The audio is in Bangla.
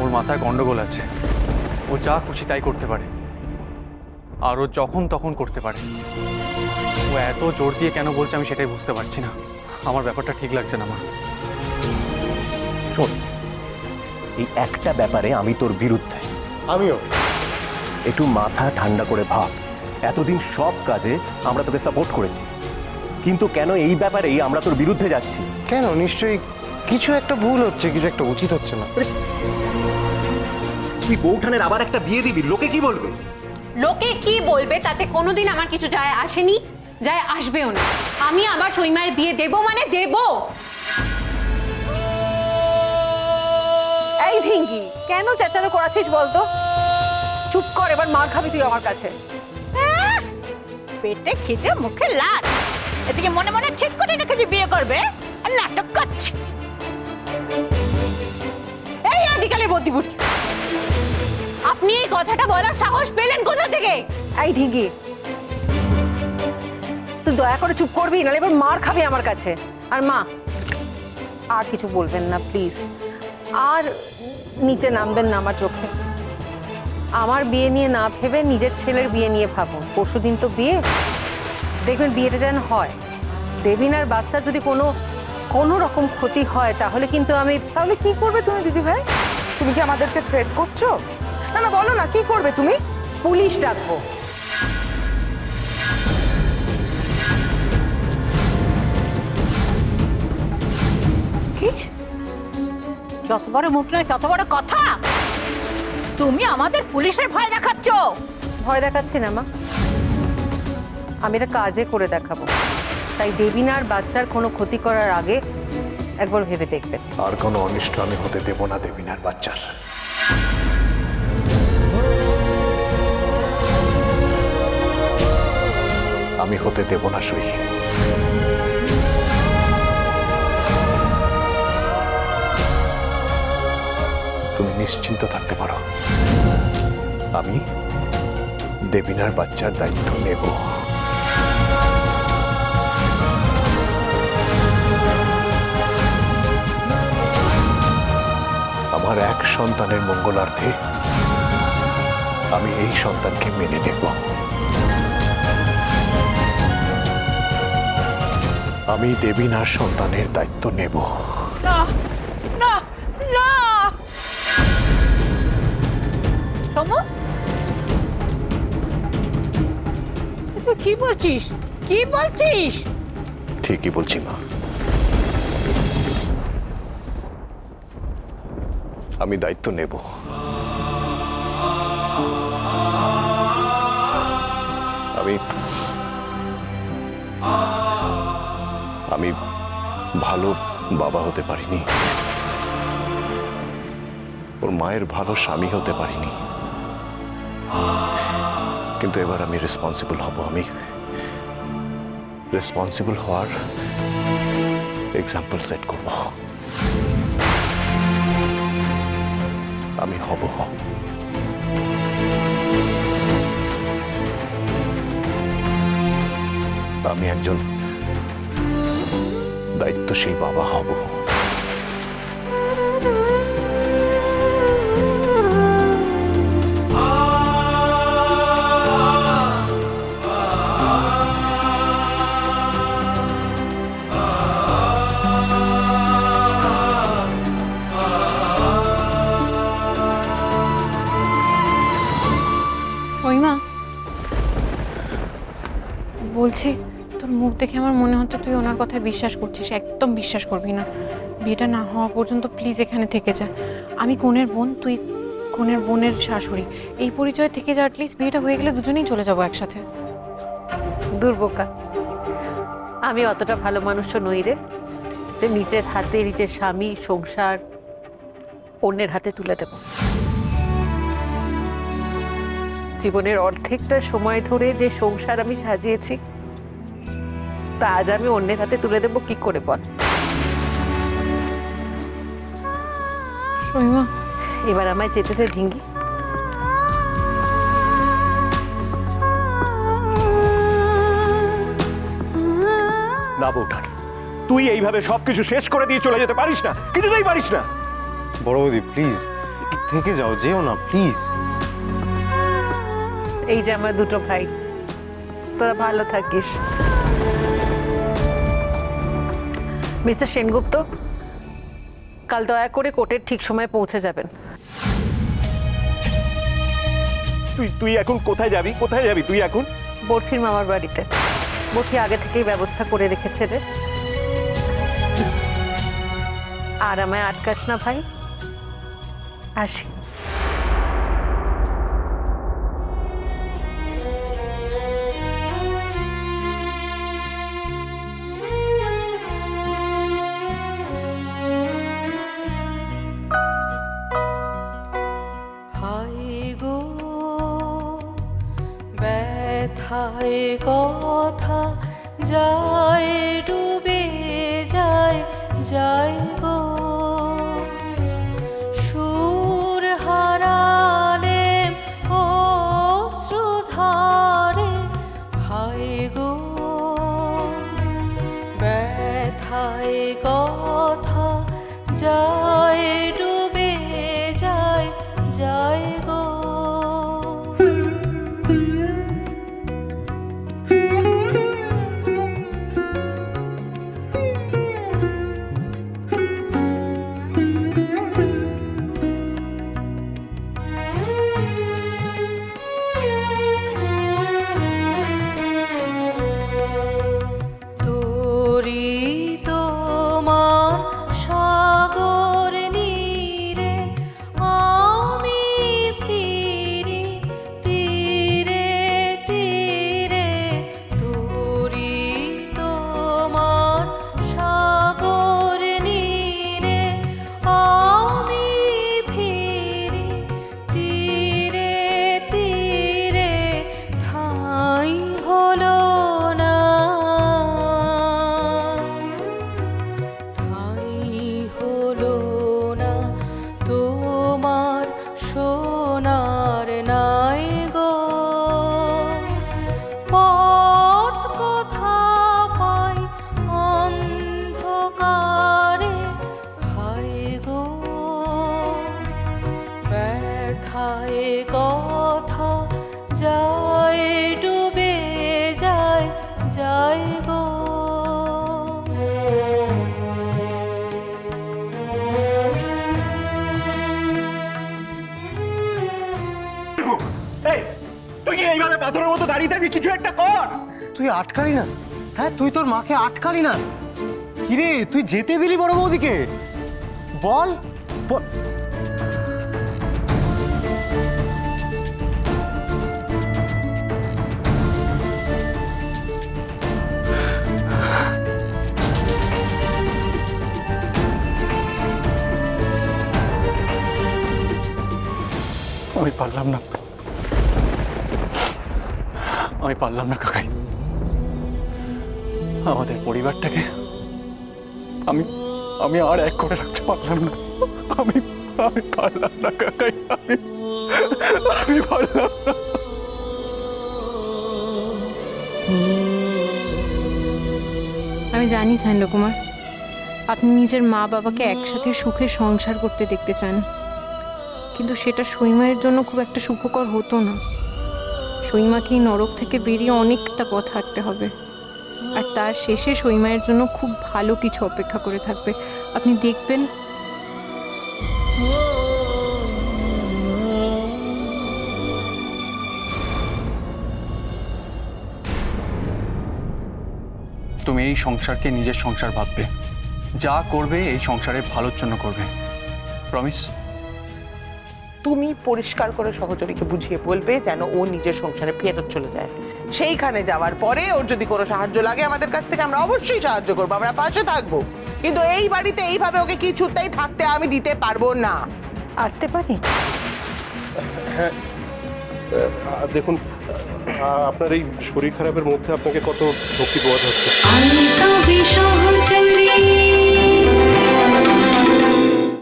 ওর মাথায় গন্ডগোল আছে। ও যা খুশি তাই করতে পারে, আর ও যখন তখন করতে পারে। ও এত জোর দিয়ে কেন বলছে আমি সেটাই বুঝতে পারছি না। আমার ব্যাপারটা ঠিক লাগছে না মা। শোন, এই একটা ব্যাপারে আমি তোর বিরুদ্ধে। আমিও। একটু মাথা ঠান্ডা করে ভাব। এতদিন সব কাজে আমরা তোকে সাপোর্ট করেছি, কিন্তু কেন এই ব্যাপারেই আমরা তোর বিরুদ্ধে যাচ্ছি? কেন? নিশ্চয়ই কিছু একটা ভুল হচ্ছে, কিছু একটা উচিত হচ্ছে না। তুই বউঠানের আবার একটা বিয়ে দিবি, লোকে কি বলবে? লোকে কি বলবে তাতে কোনোদিন আমার কিছু যায় আসেনি, যায় আসবেও না। আমি আবার সইমায়ের বিয়ে দেব মানে দেব। এই ঢিঙ্গি, কেন চেঁচানো করাচ্ছিস বলতো? চুপ কর, এবার মার খাবি তুই আমার কাছে। পেটে খিদে মুখে লাল, এদিকে মনে মনে ঠিক করে রেখেছি বিয়ে করবে আর নাটক করছে। এই আদিকালের বুদ্ধিবুদ্ধি, আপনি এই কথাটা বলার সাহস পেলেন কোথা থেকে? এই ঢিঙ্গি, তুই দয়া করে চুপ করবি, নাহলে এবার মার খাবি আমার কাছে। আর মা, আর কিছু বলবেন না প্লিজ, আর নিচে নামবেন না আমার চোখে। আমার বিয়ে নিয়ে না ভেবে নিজের ছেলের বিয়ে নিয়ে ভাবুন। পরশুদিন তো বিয়ে, দেখবেন বিয়েটা যেন হয়। দেবিনার বাচ্চা যদি কোনো রকম ক্ষতি হয় তাহলে কিন্তু আমি। তাহলে কি করবে তুমি দিদি ভাই? তুমি কি আমাদেরকে থ্রেট করছো? না না, বলো না কি করবে তুমি? পুলিশ ডাকবো। যত বড় মুখ নয় তত বড় কথা। তুমি আমাদের পুলিশের ভয় দেখাচ্ছ। ভয় দেখাচ্ছি না মা, আমি এটা কাজে করে দেখাবো। তাই দেবিনার বাচ্চার কোনো ক্ষতি করার আগে একবার ভেবে দেখবেন। আর কোনো অনিষ্ট আমি হতে দেব না দেবিনার বাচ্চার। আমি হতে দেব না সই। তুমি নিশ্চিন্ত থাকতে পারো, আমি দেবিনার বাচ্চার দায়িত্ব নেব। আমার এক সন্তানের মঙ্গলার্থে আমি এই সন্তানকে মেনে নেব। আমি দেবিনার সন্তানের দায়িত্ব নেব। না না না, সমু, তুই কি বলছিস? কি বলছিস? ঠিকই বলছি মা, আমি দায়িত্ব নেব। আমি ভালো বাবা হতে পারিনি, ওর মায়ের ভালো স্বামী হতে পারিনি, কিন্তু এবার আমি রেসপন্সিবল হব। আমি রেসপন্সিবল হওয়ার এক্সাম্পল সেট করব। আমি হব। আমি একজন দায়িত্বশীল বাবা হব। সইমা, বলছি তোর মুখ দেখে আমার মনে হচ্ছে তুই ওনার কথায় বিশ্বাস করছিস। একদম বিশ্বাস করবি না। বিয়েটা না হওয়া পর্যন্ত প্লিজ এখানে থেকে যা। আমি কনের বোন, তুই কনের বোনের শাশুড়ি, এই পরিচয় থেকে যা। অ্যাটলিস্ট বিয়েটা হয়ে গেলে দুজনেই চলে যাবো একসাথে। দুর্বোকা, আমি অতটা ভালো মানুষ নই রে যে নিজের হাতে নিজের স্বামী সংসার অন্যের হাতে তুলে দেব। জীবনের অর্ধেকটা সময় ধরে যে সংসার আমি সাজিয়েছি তা আজ আমি অন্যের হাতে তুলে দেব কি করে বল? সইমা, এবার আমায় যেতে দে ঢিঙ্গি। না বউঠান, তুই এইভাবে সবকিছু শেষ করে দিয়ে চলে যেতে পারিস না, কিছুতেই পারিস না। বড় বৌদি প্লিজ, থেকে যাও, যেও না প্লিজ। এই যে আমার দুটো ভাই, তোরা ভালো থাকিস। মিস্টার সেনগুপ্ত, কাল দয়া করে কোর্টের ঠিক সময় পৌঁছে যাবেন। তুই এখন কোথায় যাবি? কোথায় যাবি তুই এখন? বরফির মামার বাড়িতে। বরফি আগে থেকেই ব্যবস্থা করে রেখেছে রে। আর আমায় আটকাস না ভাই, আসি। হায় গো ব্যথায় কথা যায় ডুবে যায় যায় গো, সুর হারালে অশ্রুধারে। হায় গো ব্যথায় কথা যায় ডুবে যায় যায় গো। তোরি তোমার সাগর নীরে আমি ফিরি তীরে তীরে। তোরি তোমার সাগর নীরে আমি ফিরি তীরে তীরে। ঠাঁই হলো না, ঠাঁই হলো না তোমার সোনার নাই গো। পথ কোথা পাই অন্ধকারে। হায় গো ব্যথায় কথা যায় ডুবে যায় যায় গো। এই, তুই কি এইভাবে পাথরের মতো দাঁড়িয়ে থাকবি? কিছু একটা কর। তুই আটকালি না? হ্যাঁ, তুই তোর মাকে আটকালি না? কিরে, তুই যেতে দিলি বড় বৌদিকে? বল বল। আমি পারলাম না, আমি পারলাম না কাকাই। আমাদের পরিবারটাকে আমি আমি আর এক করে রাখতে পারলাম না। আমি আমি পারলাম না কাকাই, আমি পারলাম না। আমি জানি সান্ডকুমার, আপনি নিজের মা বাবাকে একসাথে সুখে সংসার করতে দেখতে চান, কিন্তু সেটা সইমায়ের জন্য খুব একটা সুখকর হতো না। সইমাকে এই নরক থেকে বেরিয়ে অনেকটা পথ হাঁটতে হবে, আর তার শেষে সইমায়ের জন্য খুব ভালো কিছু অপেক্ষা করে থাকবে। আপনি দেখবেন। তুমি এই সংসারকে নিজের সংসার ভাববে, যা করবে এই সংসারের ভালোর জন্য করবে। প্রমিস? তুমি পরিষ্কার করে সহচরীকে বুঝিয়ে বলবে যেন ও নিজের সংসারে ফেরত চলে যায়। সেইখানে যাওয়ার পরে ওর যদি কোনো সাহায্য লাগে আমাদের কাছ থেকে, আমরা অবশ্যই সাহায্য করবো, আমরা পাশে থাকবো। কিন্তু এই বাড়িতে এইভাবে ওকে কিছুতেই থাকতে আমি দিতে পারবো না। আসতে পারি? দেখুন, আপনার এই শরীর খারাপের মধ্যে আপনাকে কত ভক্তি বোধ হচ্ছে। আমি তো বিষহ চলি